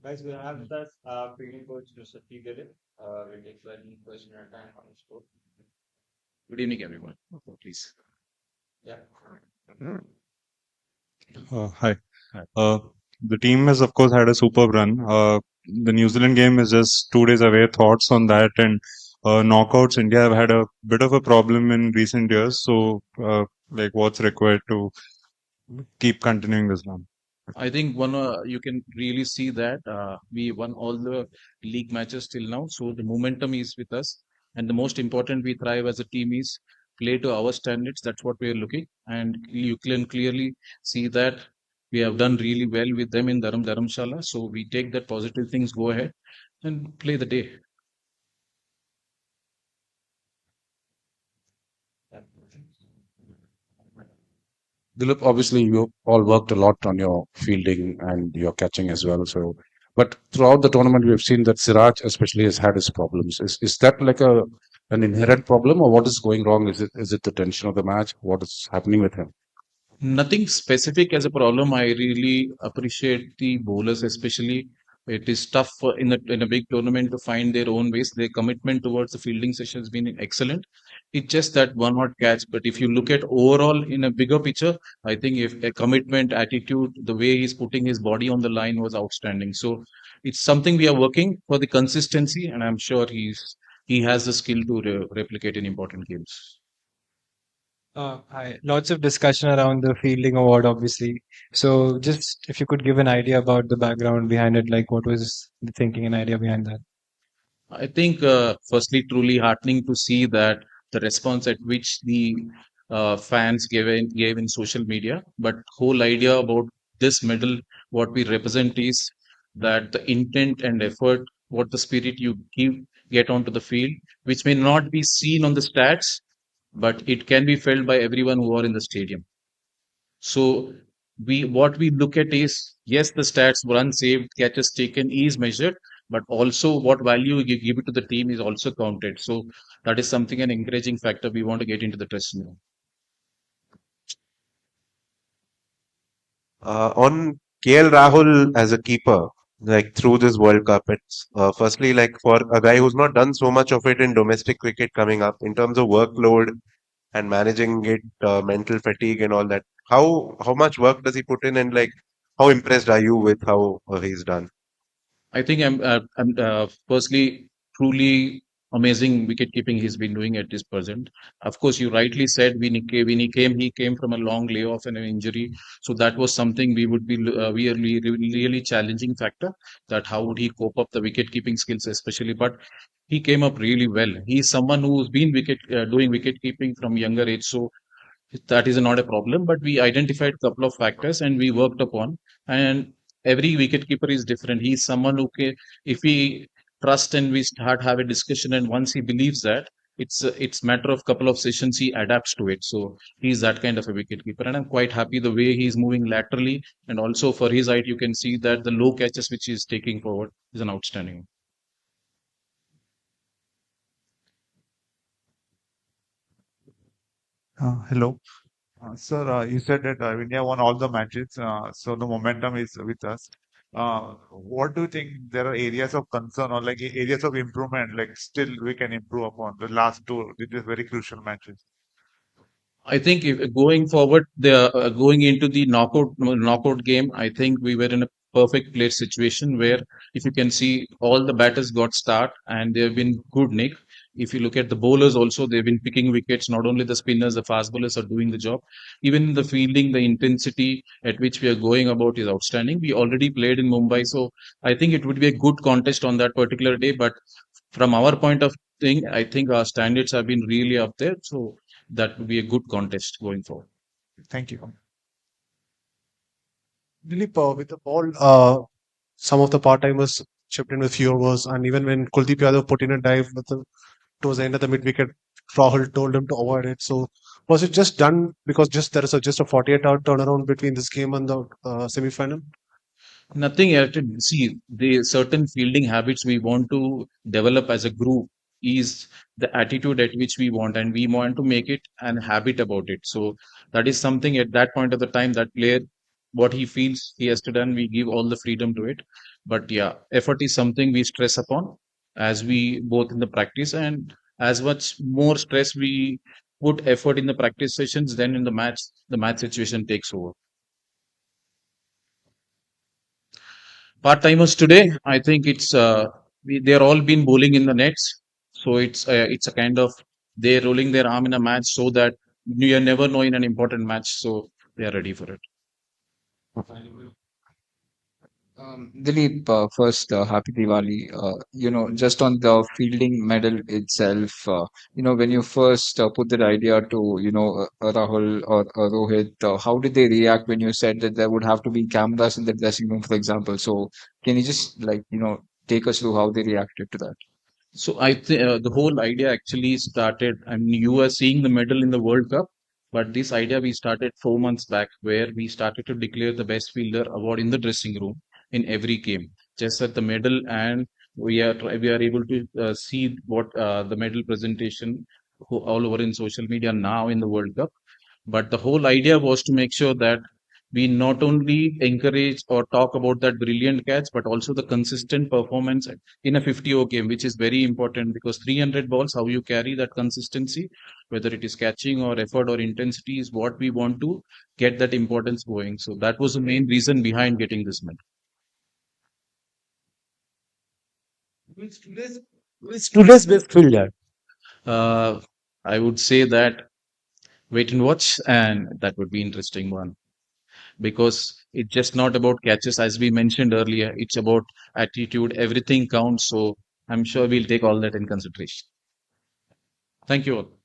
Guys, we have with us fielding coach Mr. P. Gale. We'll take one question at a time on the sport. Good evening, everyone. Please. Yeah. Hi. The team has, of course, had a superb run. The New Zealand game is just 2 days away. Thoughts on that? And knockouts, India have had a bit of a problem in recent years. So, what's required to keep continuing this run? I think one you can really see that we won all the league matches till now, so the momentum is with us. And the most important, we thrive as a team is play to our standards. That's what we are looking, and you can clearly see that we have done really well with them in Dharamshala. So we take that positive things, go ahead and play the day. Dilip, obviously you all worked a lot on your fielding and your catching as well. So, but throughout the tournament, we have seen that Siraj especially has had his problems. Is that like an inherent problem, or what is going wrong? Is it the tension of the match? What is happening with him? Nothing specific as a problem. I really appreciate the bowlers, especially. It is tough in a big tournament to find their own ways. Their commitment towards the fielding session has been excellent. It's just that one hot catch. But if you look at overall in a bigger picture, I think if a commitment, attitude, the way he's putting his body on the line was outstanding. So it's something we are working for the consistency, and I'm sure he has the skill to replicate in important games. Hi. Lots of discussion around the fielding award, obviously. So, just if you could give an idea about the background behind it, like what was the thinking and idea behind that? I think, firstly, truly heartening to see that the response at which the fans gave in social media. But whole idea about this medal, what we represent is that the intent and effort, what the spirit you get onto the field, which may not be seen on the stats, but it can be felt by everyone who are in the stadium. So what we look at is, yes, the stats, run saved, catches taken is measured, but also what value you give it to the team is also counted. So that is something an encouraging factor we want to get into the dressing room. On KL Rahul as a keeper, like through this World Cup, it's firstly like for a guy who's not done so much of it in domestic cricket coming up in terms of workload and managing it, mental fatigue and all that. How much work does he put in, and like how impressed are you with how he's done? I think I'm firstly truly amazing wicket keeping he's been doing at this present. Of course, you rightly said he came from a long layoff and an injury, so that was something we would be really challenging factor. That how would he cope up the wicket keeping skills, especially, but he came up really well. He's someone who's been doing wicket keeping from younger age, so that is not a problem. But we identified a couple of factors and we worked upon. And every wicketkeeper is different. He's someone who can, if we trust and we start have a discussion, and once he believes that, it's matter of couple of sessions he adapts to it. So he's that kind of a wicketkeeper, and I'm quite happy the way he's moving laterally, and also for his height, you can see that the low catches which he's taking forward is an outstanding. Hello. Sir, you said that India won all the matches, so the momentum is with us. What do you think there are areas of concern or like areas of improvement, like still we can improve upon the last two, which is very crucial matches? I think if going forward, the going into the knockout game, I think we were in a perfect place situation where if you can see all the batters got start and they've been good, Nick. If you look at the bowlers also, they've been picking wickets. Not only the spinners, the fast bowlers are doing the job. Even the fielding, the intensity at which we are going about is outstanding. We already played in Mumbai, so I think it would be a good contest on that particular day. But from our point of thing, I think our standards have been really up there. So that would be a good contest going forward. Thank you. Dilip, with the ball, some of the part-timers chipped in with few overs, and even when Kuldeep Yadav put in a dive towards the end of the mid-wicket, Rahul told him to avoid it. So, was it just done because there is just a 48-hour turnaround between this game and the semi-final? Nothing else. See, the certain fielding habits we want to develop as a group is the attitude at which we want, and we want to make it an habit about it. So that is something at that point of the time that player, what he feels he has to done, we give all the freedom to it. But yeah, effort is something we stress upon as we both in the practice, and as much more stress we put effort in the practice sessions, then in the match situation takes over. Part-timers today, I think they're all been bowling in the nets, so it's a kind of they're rolling their arm in a match so that you never know in an important match, so they are ready for it. Dilip, first, happy Diwali. Just on the fielding medal itself, when you first put that idea to, Rahul or Rohit, how did they react when you said that there would have to be cameras in the dressing room, for example? So, can you just take us through how they reacted to that? So I think the whole idea actually started. I mean, you are seeing the medal in the World Cup, but this idea we started 4 months back, where we started to declare the best fielder award in the dressing room in every game, just at the medal, and we are able to see what the medal presentation all over in social media now in the World Cup. But the whole idea was to make sure that we not only encourage or talk about that brilliant catch, but also the consistent performance in a 50 over game, which is very important because 300 balls, how you carry that consistency, whether it is catching or effort or intensity, is what we want to get that importance going. So that was the main reason behind getting this medal. Who is today's best fielder? I would say that wait and watch, and that would be interesting one because it's just not about catches as we mentioned earlier. It's about attitude. Everything counts. So I'm sure we'll take all that in consideration. Thank you all.